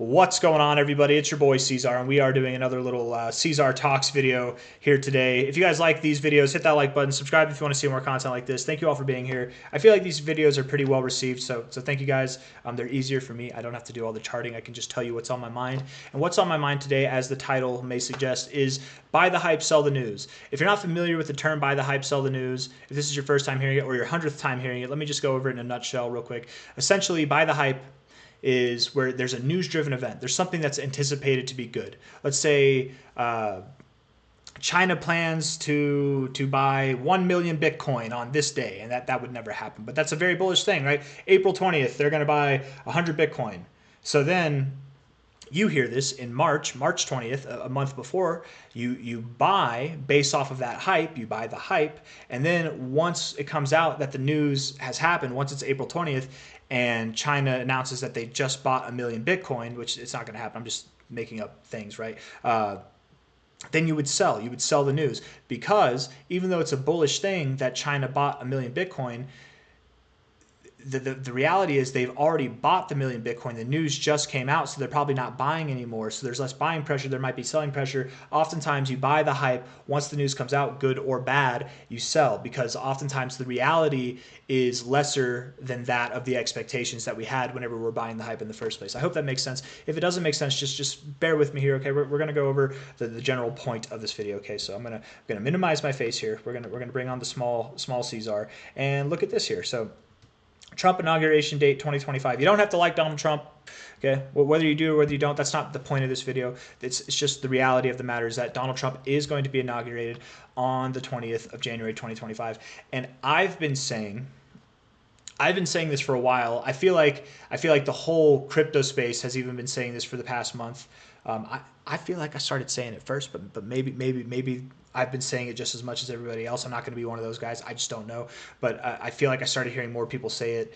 What's going on, everybody? It's your boy C-Zar, and we are doing another little C-Zar Talks video here today. If you guys like these videos, hit that like button, subscribe if you want to see more content like this. Thank you all for being here. I feel like these videos are pretty well received, so thank you guys. They're easier for me. I don't have to do all the charting. I can just tell you what's on my mind. And what's on my mind today, as the title may suggest, is buy the hype, sell the news. If you're not familiar with the term buy the hype, sell the news, if this is your first time hearing it or your 100th time hearing it, let me just go over it in a nutshell real quick. Essentially, buy the hype is where there's a news-driven event. There's something that's anticipated to be good. Let's say China plans to buy 1 million Bitcoin on this day, and that would never happen. But that's a very bullish thing, right? April 20th, they're going to buy 100 Bitcoin. So then you hear this in March 20th, a month before, you buy based off of that hype, you buy the hype, and then once it comes out that the news has happened, once it's April 20th, and China announces that they just bought 1 million Bitcoin, which it's not going to happen, I'm just making up things, right? Then you would sell the news, because even though it's a bullish thing that China bought 1 million Bitcoin, the reality is they've already bought the 1 million Bitcoin. The news just came out, so they're probably not buying anymore. So there's less buying pressure. There might be selling pressure. Oftentimes you buy the hype. Once the news comes out, good or bad, you sell, because oftentimes the reality is lesser than that of the expectations that we had whenever we're buying the hype in the first place. I hope that makes sense. If it doesn't make sense, just bear with me here, okay? We're going to go over the general point of this video, okay? So I'm gonna minimize my face here. We're gonna bring on the small C-Zar and look at this here. So Trump inauguration date 2025. You don't have to like Donald Trump, okay? Well, whether you do or whether you don't, that's not the point of this video. It's just the reality of the matter is that Donald Trump is going to be inaugurated on the 20th of January 2025. And I've been saying this for a while. I feel like the whole crypto space has even been saying this for the past month. I feel like I started saying it first, but maybe I've been saying it just as much as everybody else. I'm not going to be one of those guys. I just don't know. But I feel like I started hearing more people say it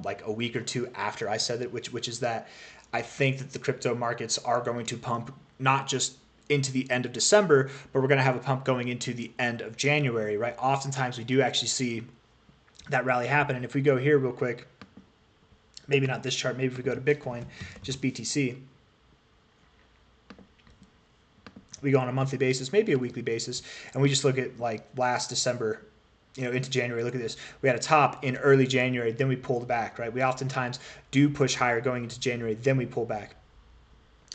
like a week or two after I said it, which is that I think that the crypto markets are going to pump not just into the end of December, but we're going to have a pump going into the end of January, right? Oftentimes we do actually see that rally happen. And if we go here real quick, maybe not this chart, maybe if we go to Bitcoin, just BTC, we go on a monthly basis, maybe a weekly basis, and we just look at like last December, into January. Look at this. We had a top in early January, then we pulled back, right? We oftentimes do push higher going into January, then we pull back.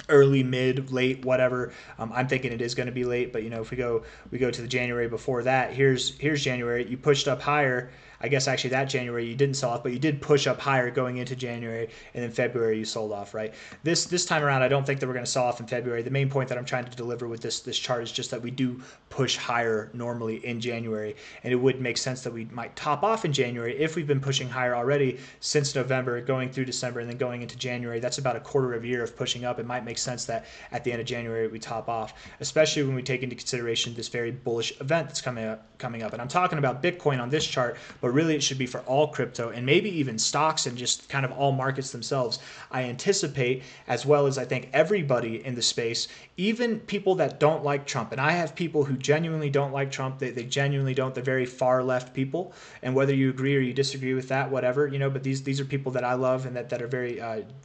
Early, mid, late, whatever. I'm thinking it is going to be late, but if we go to the January before that, here's January. You pushed up higher. I guess actually that January you didn't sell off, but you did push up higher going into January, and then February you sold off, right? This time around, I don't think that we're going to sell off in February. The main point that I'm trying to deliver with this chart is just that we do push higher normally in January, and it would make sense that we might top off in January if we've been pushing higher already since November, going through December, and then going into January. That's about a quarter of a year of pushing up. It might make sense that at the end of January we top off, especially when we take into consideration this very bullish event that's coming up. And I'm talking about Bitcoin on this chart, but really it should be for all crypto and maybe even stocks and just kind of all markets themselves. I anticipate, as well as I think everybody in the space, even people that don't like Trump, and I have people who genuinely don't like Trump, they genuinely don't, they're very far left people, and whether you agree or you disagree with that, whatever, but these are people that I love and that are very,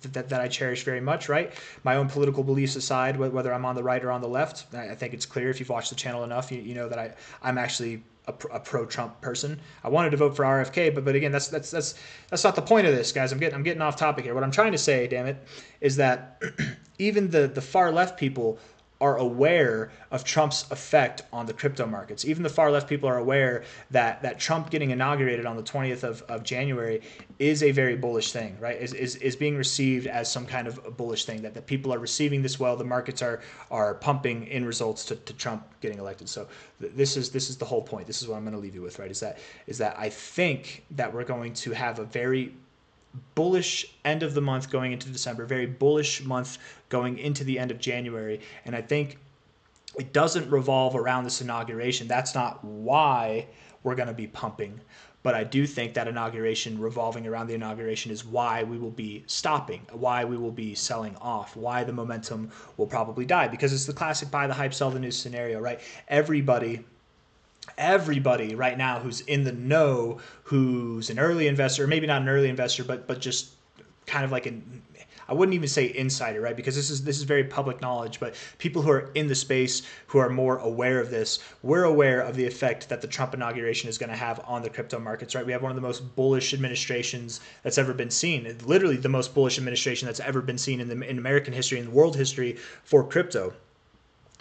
that I cherish very much, right? My own political beliefs aside, whether I'm on the right or on the left, I think it's clear if you've watched the channel enough, you know that I'm actually a pro-Trump person. I wanted to vote for RFK, but again, that's not the point of this, guys. I'm getting off topic here. What I'm trying to say, damn it, is that even the far left people are aware of Trump's effect on the crypto markets. Even the far left people are aware that Trump getting inaugurated on the 20th of January is a very bullish thing, right? Is being received as some kind of a bullish thing, that people are receiving this well. The markets are pumping in results to Trump getting elected. So this is the whole point. This is what I'm going to leave you with, right? Is that I think that we're going to have a very bullish end of the month going into December, very bullish month going into the end of January. And I think it doesn't revolve around this inauguration. That's not why we're going to be pumping. But I do think that inauguration, revolving around the inauguration, is why we will be stopping, why we will be selling off, why the momentum will probably die, because it's the classic buy the hype, sell the news scenario, right? Everybody right now who's in the know, who's an early investor, maybe not an early investor, but just kind of like an, I wouldn't even say insider, right? Because this is very public knowledge, but people who are in the space, who are more aware of this, we're aware of the effect that the Trump inauguration is going to have on the crypto markets, right? We have one of the most bullish administrations that's ever been seen, literally the most bullish administration that's ever been seen in American history and world history for crypto.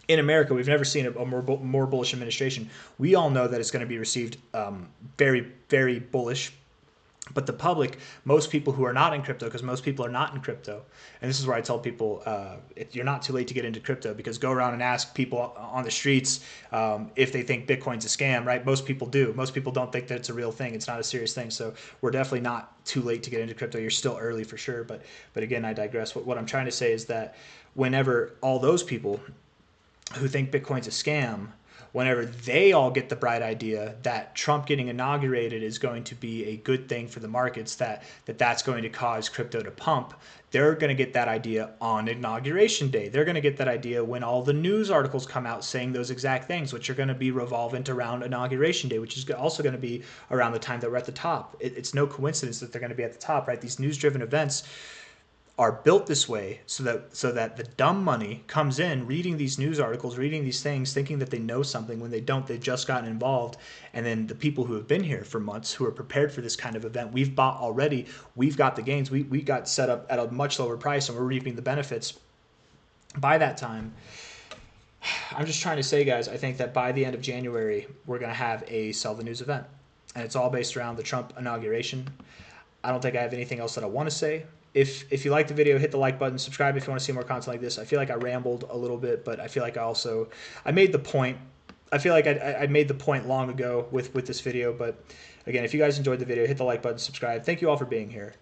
In America, we've never seen a more bullish administration. We all know that it's going to be received very, very bullish. But the public, most people who are not in crypto, because most people are not in crypto, and this is where I tell people, you're not too late to get into crypto, because go around and ask people on the streets if they think Bitcoin's a scam, right? Most people do. Most people don't think that it's a real thing. It's not a serious thing. So we're definitely not too late to get into crypto. You're still early for sure. But again, I digress. What I'm trying to say is that whenever all those people who think Bitcoin's a scam, whenever they all get the bright idea that Trump getting inaugurated is going to be a good thing for the markets, that's going to cause crypto to pump, they're going to get that idea on inauguration day. They're going to get that idea when all the news articles come out saying those exact things, which are going to be revolving around inauguration day, which is also going to be around the time that we're at the top. It's no coincidence that they're going to be at the top, right? These news-driven events are built this way so that the dumb money comes in reading these news articles, reading these things, thinking that they know something when they don't. They've just gotten involved. And then the people who have been here for months, who are prepared for this kind of event, we've bought already, we've got the gains, we got set up at a much lower price, and we're reaping the benefits by that time. I'm just trying to say, guys, I think that by the end of January, we're going to have a sell the news event. And it's all based around the Trump inauguration. I don't think I have anything else that I want to say. If you like the video, hit the like button, subscribe if you want to see more content like this. I feel like I rambled a little bit, but I feel like I made the point. I feel like I made the point long ago with this video. But again, if you guys enjoyed the video, hit the like button, subscribe. Thank you all for being here.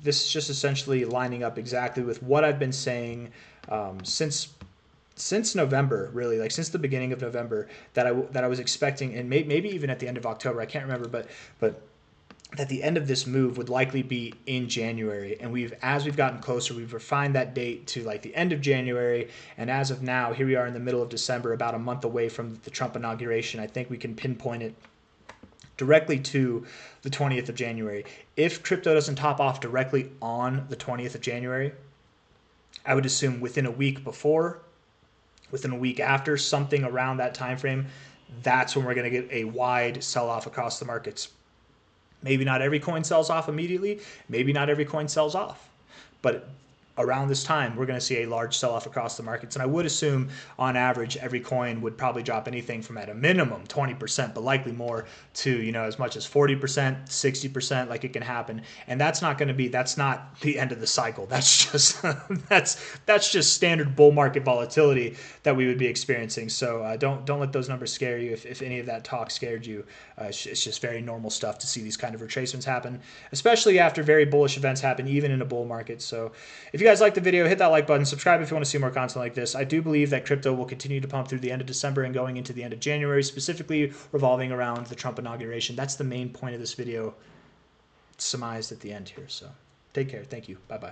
This is just essentially lining up exactly with what I've been saying since November, really, like since the beginning of November, that I was expecting, and maybe even at the end of October. I can't remember, but that the end of this move would likely be in January. And as we've gotten closer, we've refined that date to like the end of January. And as of now, here we are in the middle of December, about a month away from the Trump inauguration. I think we can pinpoint it directly to the 20th of January. If crypto doesn't top off directly on the 20th of January, I would assume within a week before, within a week after, something around that time frame, that's when we're going to get a wide sell-off across the markets. Maybe not every coin sells off immediately. Maybe not every coin sells off. But around this time, we're going to see a large sell-off across the markets. And I would assume, on average, every coin would probably drop anything from, at a minimum, 20%, but likely more, to as much as 40%, 60%. Like, it can happen. And that's not the end of the cycle. That's just that's just standard bull market volatility that we would be experiencing. So don't let those numbers scare you. If any of that talk scared you, it's just very normal stuff to see these kind of retracements happen, especially after very bullish events happen, even in a bull market. So if you guys like the video, hit that like button, subscribe if you want to see more content like this. I do believe that crypto will continue to pump through the end of December and going into the end of January, specifically revolving around the Trump inauguration. That's the main point of this video, surmised at the end here. So take care. Thank you. Bye-bye.